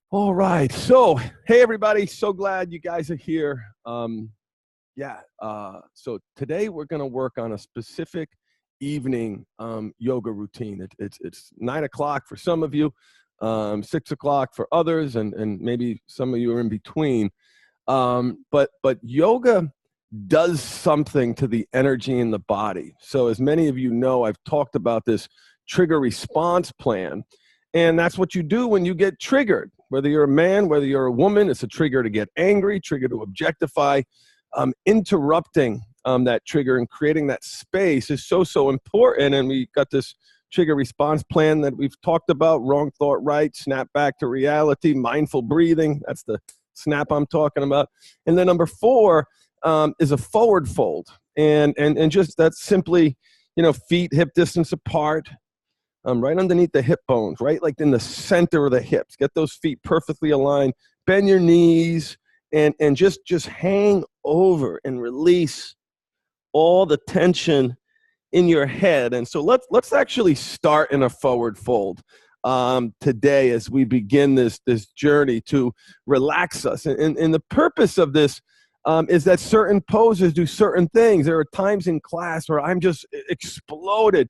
All right. So, hey, everybody. So glad you guys are here. So today we're going to work on a specific evening yoga routine. It's 9 o'clock for some of you, 6 o'clock for others, and maybe some of you are in between. But yoga does something to the energy in the body. So as many of you know, I've talked about this trigger response plan. And that's what you do when you get triggered. Whether you're a man, whether you're a woman, it's a trigger to get angry, trigger to objectify. Interrupting that trigger and creating that space is so important. And we got this trigger response plan that we've talked about: wrong thought right, snap back to reality, mindful breathing. That's the snap I'm talking about. And then number 4 is a forward fold. And just that's simply, feet hip distance apart. Right underneath the hip bones, right like in the center of the hips. Get those feet perfectly aligned. Bend your knees and just hang over and release all the tension in your head. And so let's actually start in a forward fold today as we begin this journey to relax us. And the purpose of this is that certain poses do certain things. There are times in class where I'm just exploded,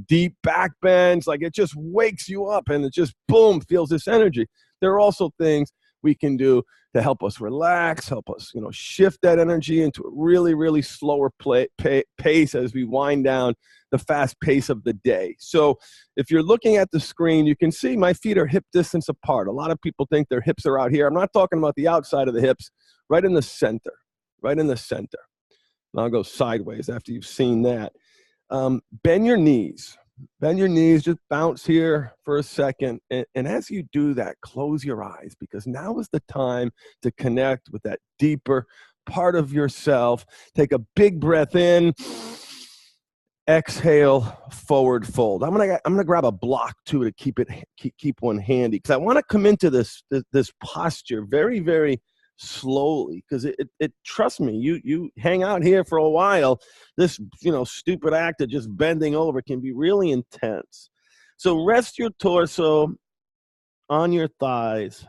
deep back bends, like it just wakes you up and it just, boom, feels this energy. There are also things we can do to help us relax, help us, shift that energy into a really slower pace as we wind down the fast pace of the day. So if you're looking at the screen, you can see my feet are hip distance apart. A lot of people think their hips are out here. I'm not talking about the outside of the hips, right in the center, right in the center. And I'll go sideways after you've seen that. Bend your knees. Bend your knees, just bounce here for a second. And as you do that, close your eyes, because now is the time to connect with that deeper part of yourself. Take a big breath in. Exhale, forward fold. I'm gonna grab a block too to keep one handy, because I want to come into this posture very slowly, because it trust me, you hang out here for a while, this stupid act of just bending over can be really intense. So rest your torso on your thighs.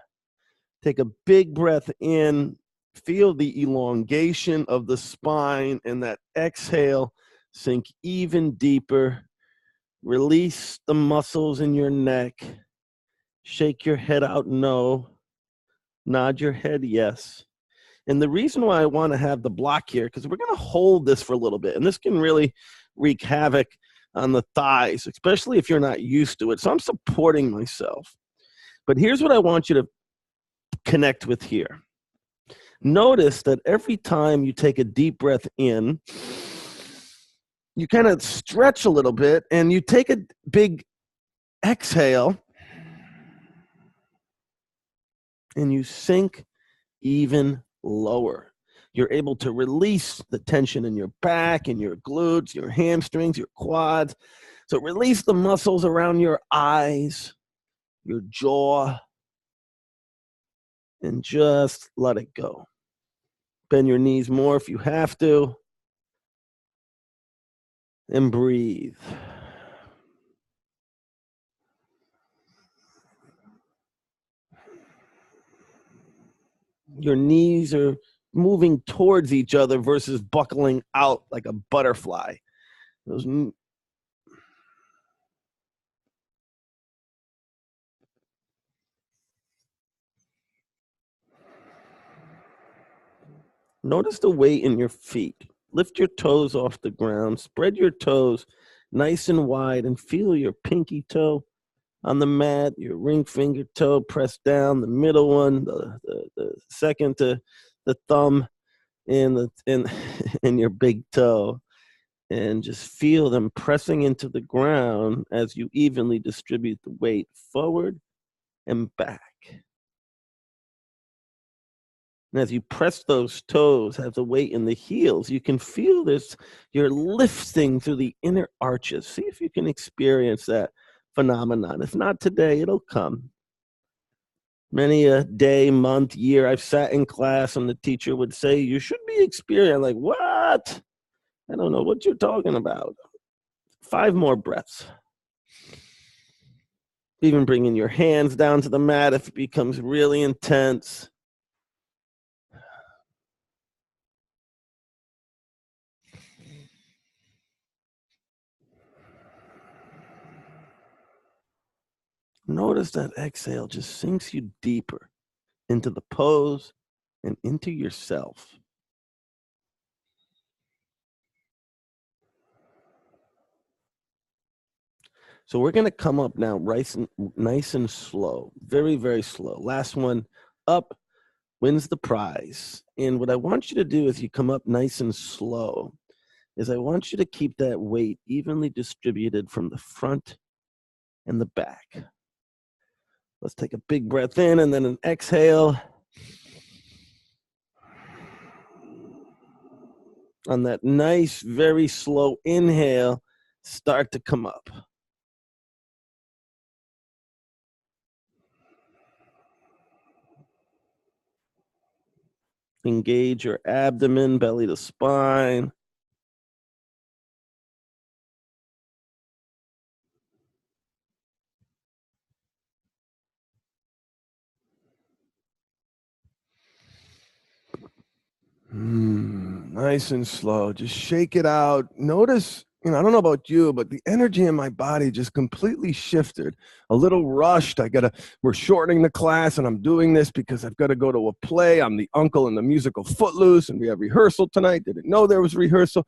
Take a big breath in. Feel the elongation of the spine, and that exhale, sink even deeper. Release the muscles in your neck. Shake your head out no. Nod your head yes. And the reason why I want to have the block here, because we're going to hold this for a little bit, and this can really wreak havoc on the thighs, especially if you're not used to it. So I'm supporting myself. But here's what I want you to connect with here. Notice that every time you take a deep breath in, you kind of stretch a little bit, and you take a big exhale, and you sink even lower. You're able to release the tension in your back and your glutes, your hamstrings, your quads. So release the muscles around your eyes, your jaw, and just let it go. Bend your knees more if you have to. And breathe. Your knees are moving towards each other versus buckling out like a butterfly. Notice the weight in your feet. Lift your toes off the ground. Spread your toes nice and wide, and feel your pinky toe on the mat, your ring finger toe pressed down, the middle one, the second to the thumb, and your big toe. And just feel them pressing into the ground as you evenly distribute the weight forward and back. And as you press those toes, have the weight in the heels, you can feel this, you're lifting through the inner arches. See if you can experience that phenomenon. If not today, it'll come. Many a day, month, year, I've sat in class and the teacher would say, you should be experiencing. Like, what? I don't know what you're talking about. 5 more breaths. Even bringing your hands down to the mat if it becomes really intense. Notice that exhale just sinks you deeper into the pose and into yourself. So we're going to come up now nice and slow, very, very slow. Last one, up wins the prize. And what I want you to do as you come up nice and slow is I want you to keep that weight evenly distributed from the front and the back. Let's take a big breath in and then an exhale. On that nice, very slow inhale, start to come up. Engage your abdomen, belly to spine. Nice and slow. Just shake it out. Notice, I don't know about you, but the energy in my body just completely shifted. A little rushed. We're shortening the class, and I'm doing this because I've got to go to a play. I'm the uncle in the musical Footloose, and we have rehearsal tonight. Didn't know there was rehearsal.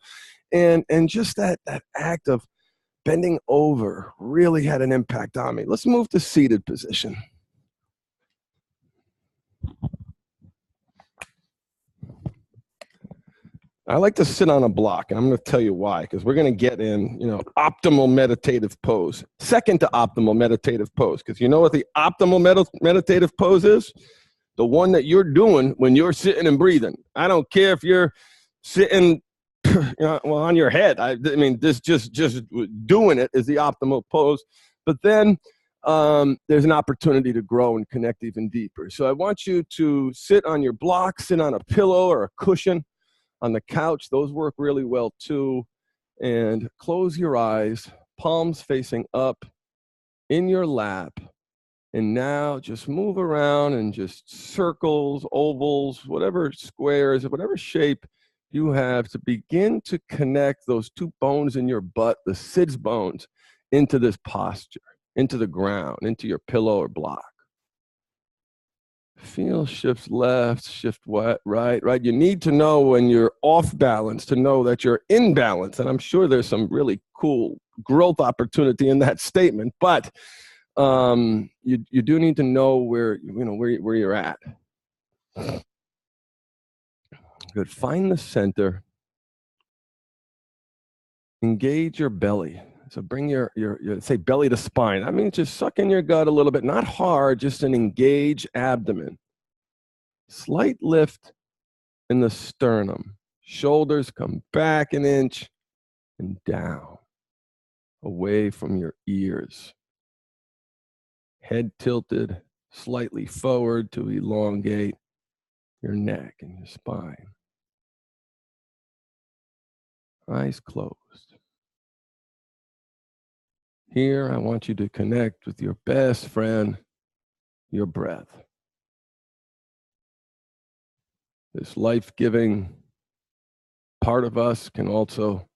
And just that act of bending over really had an impact on me. Let's move to seated position. I like to sit on a block, and I'm going to tell you why, because we're going to get in, optimal meditative pose. Second to optimal meditative pose, because you know what the optimal meditative pose is? The one that you're doing when you're sitting and breathing. I don't care if you're sitting, on your head. I mean, this just doing it is the optimal pose. But then there's an opportunity to grow and connect even deeper. So I want you to sit on your block, sit on a pillow or a cushion. On the couch, those work really well too. And close your eyes, palms facing up in your lap. And now just move around and just circles, ovals, whatever squares, whatever shape you have to begin to connect those two bones in your butt, the sits bones, into this posture, into the ground, into your pillow or block. Feel shifts left, shift right. You need to know when you're off balance to know that you're in balance. And I'm sure there's some really cool growth opportunity in that statement, but you do need to know where you're at. Good. Find the center. Engage your belly. So bring your say belly to spine. That means just suck in your gut a little bit, not hard, just an engaged abdomen. Slight lift in the sternum. Shoulders come back an inch and down, away from your ears. Head tilted slightly forward to elongate your neck and your spine. Eyes closed. Here, I want you to connect with your best friend, your breath. This life-giving part of us can also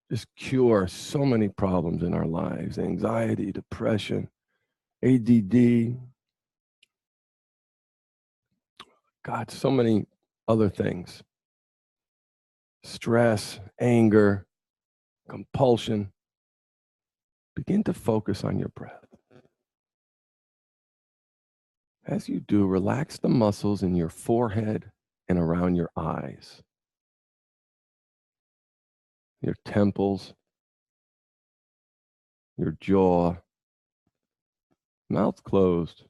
just cure so many problems in our lives: anxiety, depression, ADD, God, so many other things. Stress, anger, compulsion. Begin to focus on your breath. As you do, relax the muscles in your forehead and around your eyes, your temples, your jaw, mouth closed,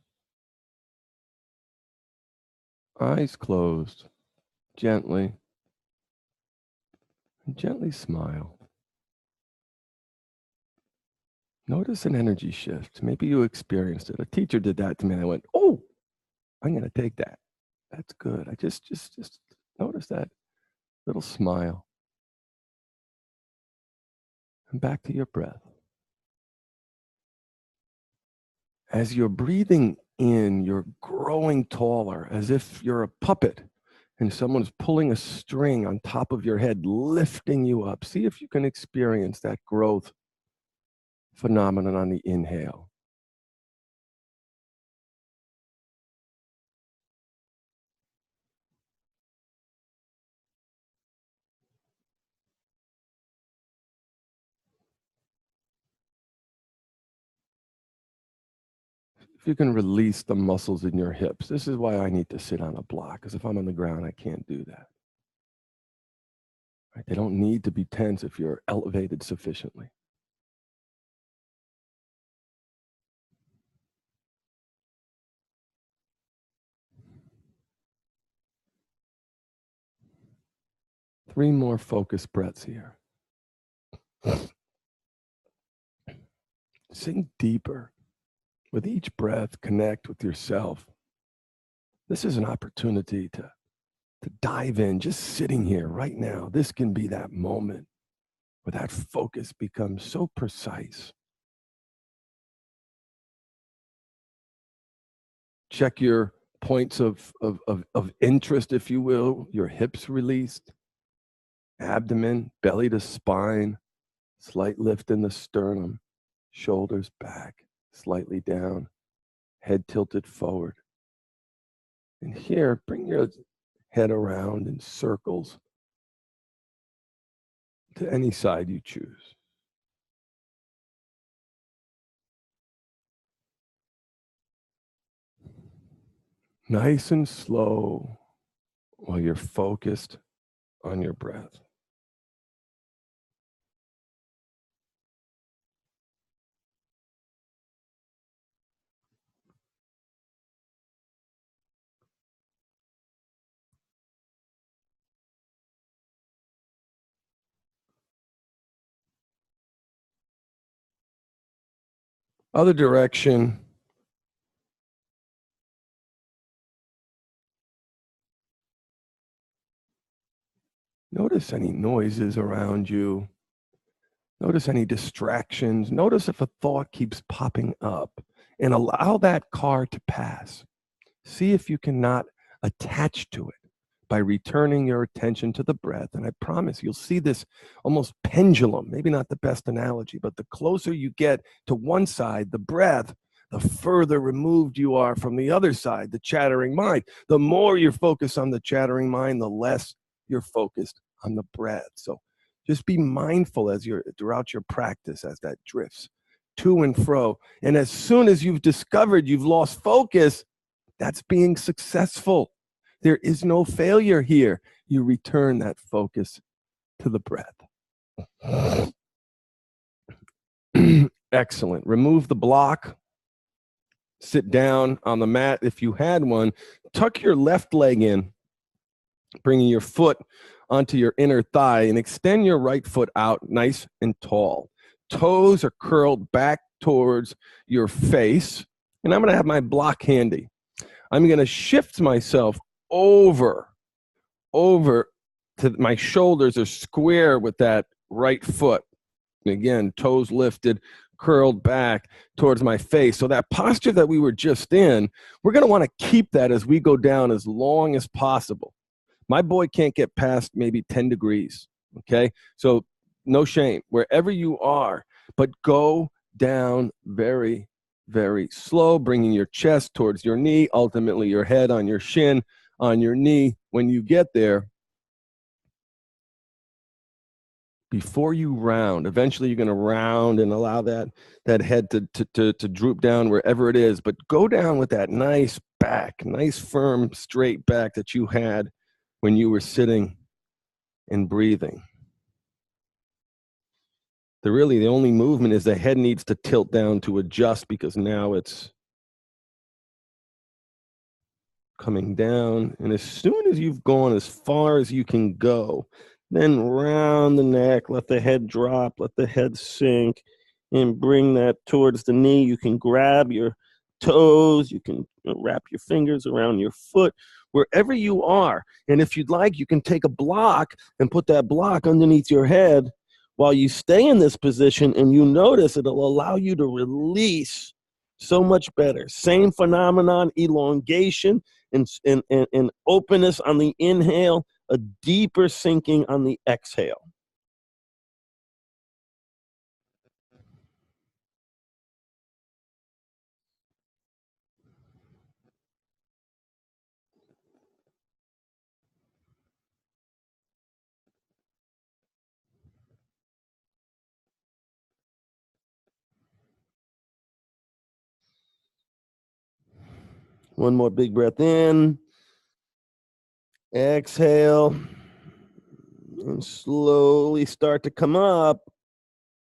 eyes closed, gently, and gently smile. Notice an energy shift. Maybe you experienced it. A teacher did that to me, and I went, "Oh, I'm going to take that. That's good." I just notice that little smile. And back to your breath. As you're breathing in, you're growing taller, as if you're a puppet and someone's pulling a string on top of your head, lifting you up. See if you can experience that growth phenomenon on the inhale. If you can release the muscles in your hips. This is why I need to sit on a block, because if I'm on the ground, I can't do that. Right? They don't need to be tense if you're elevated sufficiently. Three more focused breaths here. Sink deeper. With each breath, connect with yourself. This is an opportunity to dive in, just sitting here right now. This can be that moment where that focus becomes so precise. Check your points of interest, if you will. Your hips released, abdomen, belly to spine, slight lift in the sternum, shoulders back, slightly down, head tilted forward. And here, bring your head around in circles to any side you choose. Nice and slow while you're focused on your breath. Other direction. Notice any noises around you. Notice any distractions. Notice if a thought keeps popping up, and allow that car to pass. See if you cannot attach to it by returning your attention to the breath. And I promise you'll see this almost pendulum, maybe not the best analogy, but the closer you get to one side, the breath, the further removed you are from the other side, the chattering mind. The more you're focused on the chattering mind, the less you're focused on the breath. So just be mindful as you're throughout your practice as that drifts to and fro. And as soon as you've discovered you've lost focus, that's being successful. There is no failure here. You return that focus to the breath. Excellent. Remove the block. Sit down on the mat if you had one. Tuck your left leg in, bringing your foot onto your inner thigh, and extend your right foot out nice and tall. Toes are curled back towards your face, and I'm going to have my block handy. I'm going to shift myself over to my shoulders are square with that right foot. And again, toes lifted, curled back towards my face. So that posture that we were just in, we're going to want to keep that as we go down as long as possible. My boy can't get past maybe 10 degrees, okay? So no shame, wherever you are, but go down very, very slow, bringing your chest towards your knee, ultimately your head on your shin, on your knee. When you get there, before you round, eventually you're going to round and allow that head to droop down wherever it is, but go down with that nice back, nice firm straight back that you had when you were sitting and breathing. The only movement is the head needs to tilt down to adjust, because now it's coming down. And as soon as you've gone as far as you can go, then round the neck, let the head drop, let the head sink, and bring that towards the knee. You can grab your toes, you can wrap your fingers around your foot, wherever you are. And if you'd like, you can take a block and put that block underneath your head while you stay in this position, and you notice it'll allow you to release So much better. Same phenomenon, elongation and openness on the inhale, a deeper sinking on the exhale. One more big breath in. Exhale. And slowly start to come up,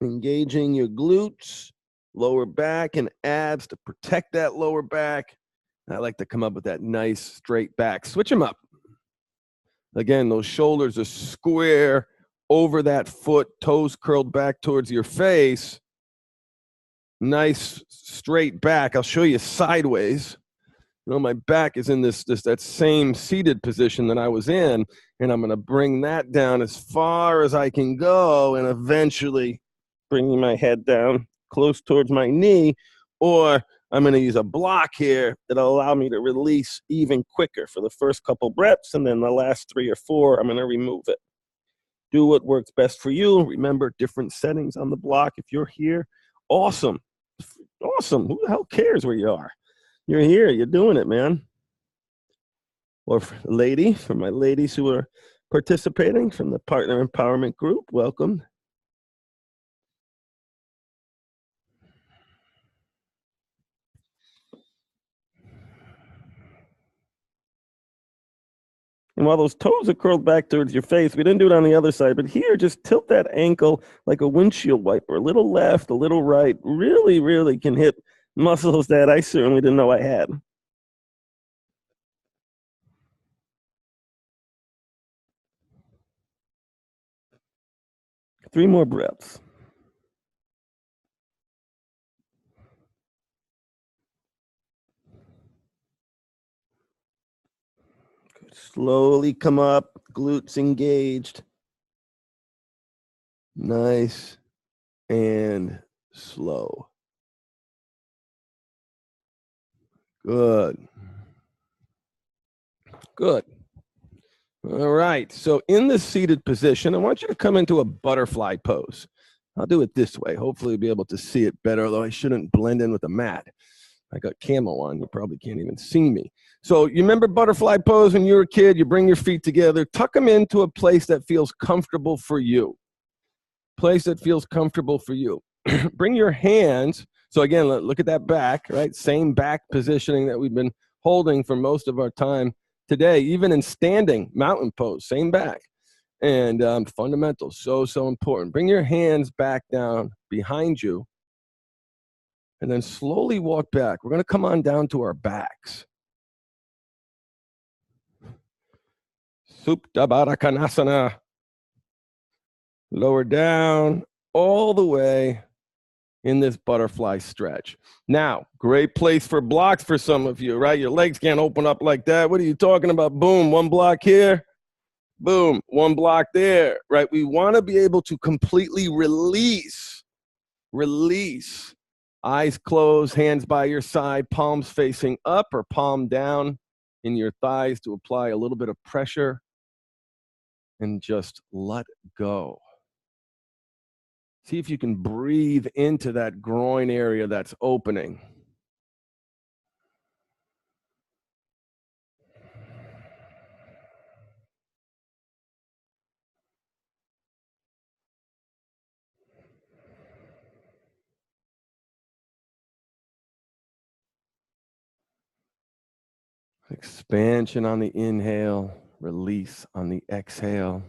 engaging your glutes, lower back, and abs to protect that lower back. I like to come up with that nice straight back. Switch them up. Again, those shoulders are square over that foot, toes curled back towards your face. Nice straight back. I'll show you sideways. You know, my back is in that same seated position that I was in, and I'm going to bring that down as far as I can go, and eventually bringing my head down close towards my knee, or I'm going to use a block here that'll allow me to release even quicker for the first couple breaths, and then the last 3 or 4, I'm going to remove it. Do what works best for you. Remember, different settings on the block. If you're here, awesome. Awesome. Who the hell cares where you are? You're here. You're doing it, man. Or for my ladies who are participating from the Partner Empowerment Group, welcome. And while those toes are curled back towards your face, we didn't do it on the other side, but here, just tilt that ankle like a windshield wiper, a little left, a little right. Really, really can hit muscles that I certainly didn't know I had. Three more breaths. Slowly come up, glutes engaged. Nice and slow. Good. Good. All right. So in the seated position, I want you to come into a butterfly pose. I'll do it this way. Hopefully you'll be able to see it better, although I shouldn't blend in with the mat. I got camo on. You probably can't even see me. So you remember butterfly pose when you were a kid? You bring your feet together, tuck them into a place that feels comfortable for you. Place that feels comfortable for you. Bring your hands. So again, look at that back, right? Same back positioning that we've been holding for most of our time today, even in standing mountain pose, same back. And fundamentals, so important. Bring your hands back down behind you and then slowly walk back. We're going to come on down to our backs. Supta Baddha Konasana. Lower down all the way in this butterfly stretch. Now, great place for blocks for some of you, right? Your legs can't open up like that. What are you talking about? Boom, one block here. Boom, one block there, right? We want to be able to completely release. Eyes closed, hands by your side, palms facing up or palm down in your thighs to apply a little bit of pressure and just let go. See if you can breathe into that groin area that's opening. Expansion on the inhale, release on the exhale.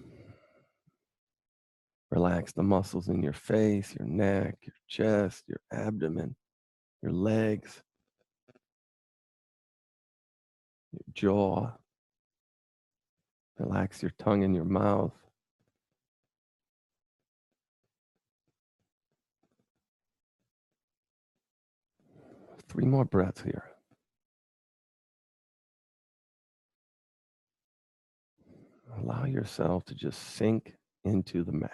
Relax the muscles in your face, your neck, your chest, your abdomen, your legs, your jaw. Relax your tongue in your mouth. Three more breaths here. Allow yourself to just sink into the mat.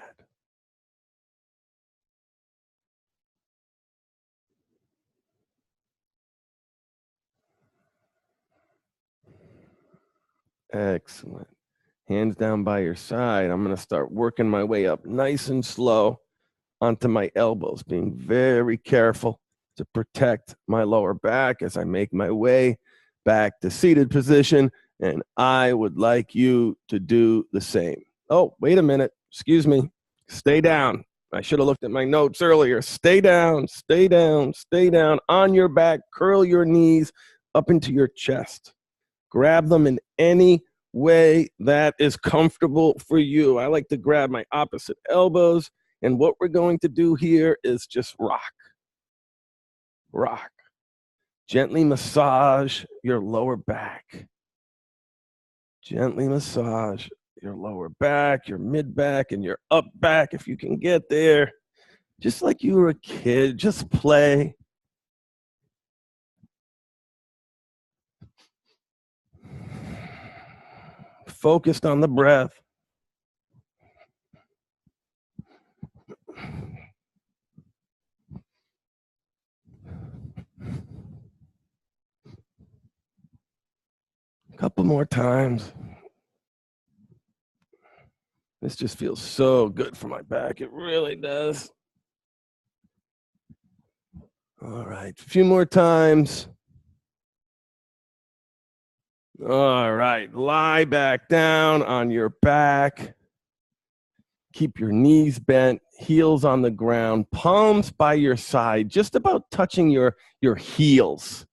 Excellent. Hands down by your side. I'm going to start working my way up nice and slow onto my elbows, being very careful to protect my lower back as I make my way back to seated position. And I would like you to do the same. Oh, wait a minute. Excuse me. Stay down. I should have looked at my notes earlier. Stay down, stay down, stay down on your back. Curl your knees up into your chest. Grab them in any way that is comfortable for you. I like to grab my opposite elbows. And what we're going to do here is just rock. Rock. Gently massage your lower back. Gently massage your lower back, your mid back, and your up back if you can get there. Just like you were a kid, just play. Focused on the breath. A couple more times. This just feels so good for my back. It really does. All right, a few more times. All right, lie back down on your back. Keep your knees bent, heels on the ground, palms by your side, just about touching your heels.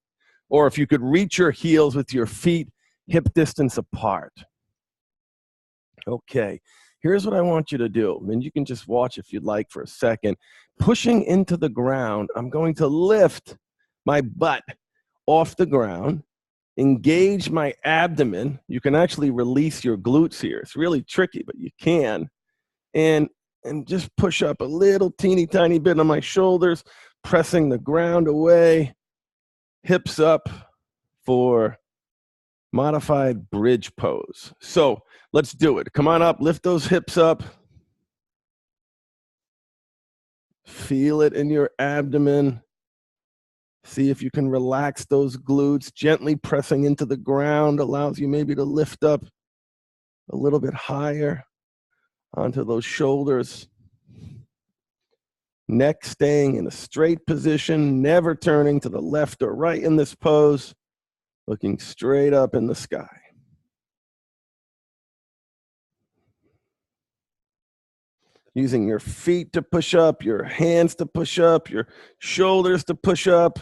Or if you could reach your heels with your feet hip distance apart. Okay, here's what I want you to do. And you can just watch if you'd like for a second. Pushing into the ground, I'm going to lift my butt off the ground, engage my abdomen. You can actually release your glutes here. It's really tricky, but you can. And just push up a little teeny tiny bit on my shoulders, pressing the ground away, hips up for modified bridge pose. So let's do it. Come on up, lift those hips up. Feel it in your abdomen. See if you can relax those glutes. Gently pressing into the ground allows you maybe to lift up a little bit higher onto those shoulders. Neck staying in a straight position, never turning to the left or right in this pose, looking straight up in the sky. Using your feet to push up, your hands to push up, your shoulders to push up.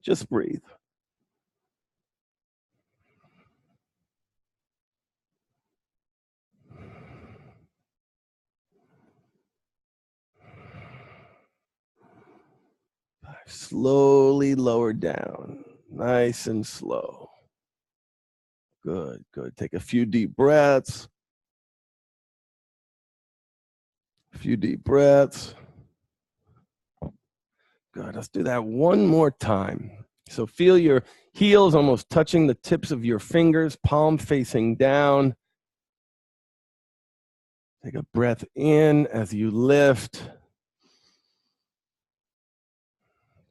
Just breathe. Slowly lower down, nice and slow. Good, good. Take a few deep breaths. A few deep breaths. Good, let's do that one more time. So feel your heels almost touching the tips of your fingers, palm facing down. Take a breath in as you lift.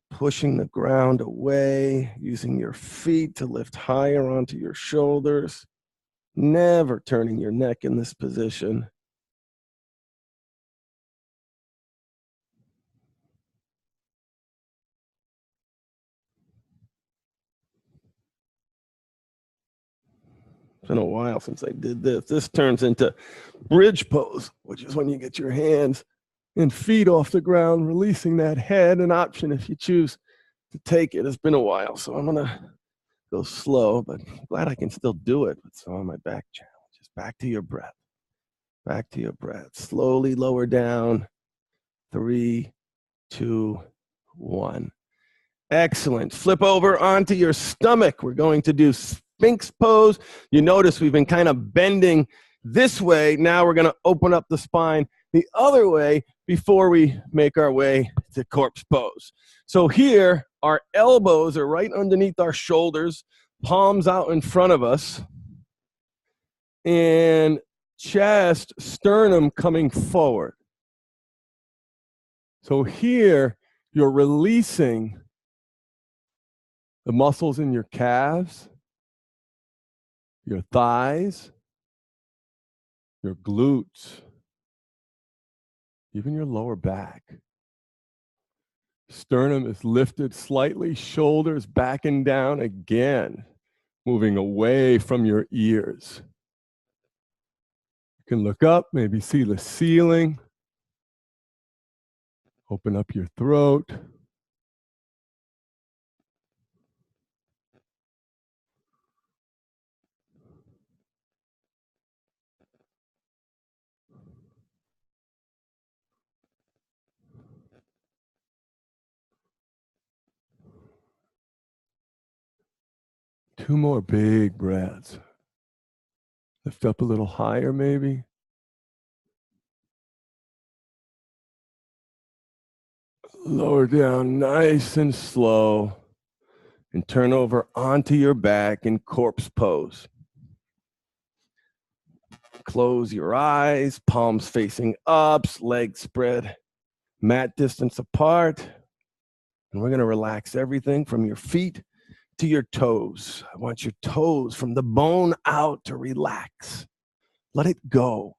Pushing the ground away, using your feet to lift higher onto your shoulders, never turning your neck in this position. It's been a while since I did this. This turns into bridge pose, which is when you get your hands and feet off the ground, releasing that head, an option if you choose to take it. It's been a while, so I'm gonna go slow, but I'm glad I can still do it with some of my back challenges. Back to your breath. Back to your breath. Slowly lower down. 3, 2, 1. Excellent. Flip over onto your stomach. We're going to do Sphinx pose. You notice we've been kind of bending this way. Now we're going to open up the spine the other way before we make our way to corpse pose. So here, our elbows are right underneath our shoulders, palms out in front of us, and chest, sternum coming forward. So here, you're releasing the muscles in your calves. your thighs, your glutes, even your lower back. Sternum is lifted slightly, shoulders back and down again, moving away from your ears. You can look up, maybe see the ceiling. Open up your throat. Two more big breaths. Lift up a little higher, maybe. Lower down nice and slow. And turn over onto your back in corpse pose. Close your eyes, palms facing up, legs spread, mat distance apart. And we're going to relax everything from your feet to your toes. I want your toes from the bone out to relax. Let it go.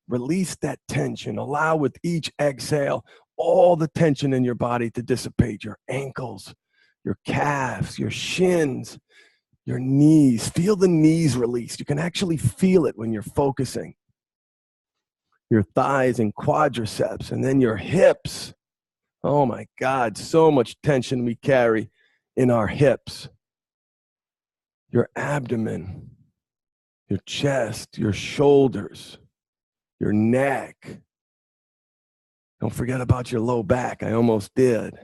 Release that tension. Allow with each exhale all the tension in your body to dissipate. Your ankles, your calves, your shins, your knees. Feel the knees release. You can actually feel it when you're focusing. Your thighs and quadriceps, and then your hips. Oh my God, so much tension we carry in our hips. Your abdomen, your chest, your shoulders, your neck. Don't forget about your low back. I almost did.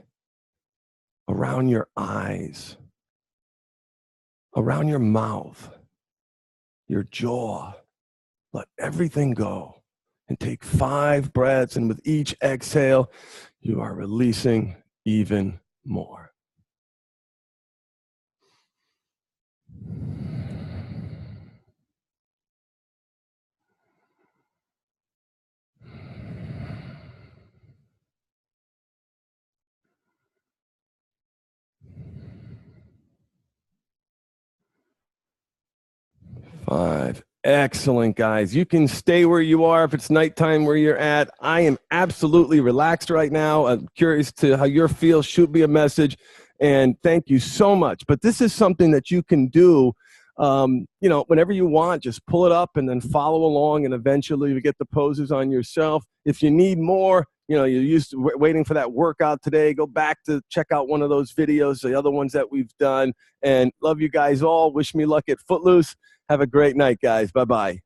Around your eyes, around your mouth, your jaw. Let everything go and take 5 breaths. And with each exhale, you are releasing even more. Five. Excellent, guys. You can stay where you are if it's nighttime where you're at. I am absolutely relaxed right now. I'm curious to how you feel. Shoot me a message. And thank you so much. But this is something that you can do, whenever you want. Just pull it up and then follow along. And eventually you get the poses on yourself. If you need more, you're used to waiting for that workout today, go back to check out one of those videos, the other ones that we've done. And love you guys all. Wish me luck at Footloose. Have a great night, guys. Bye-bye.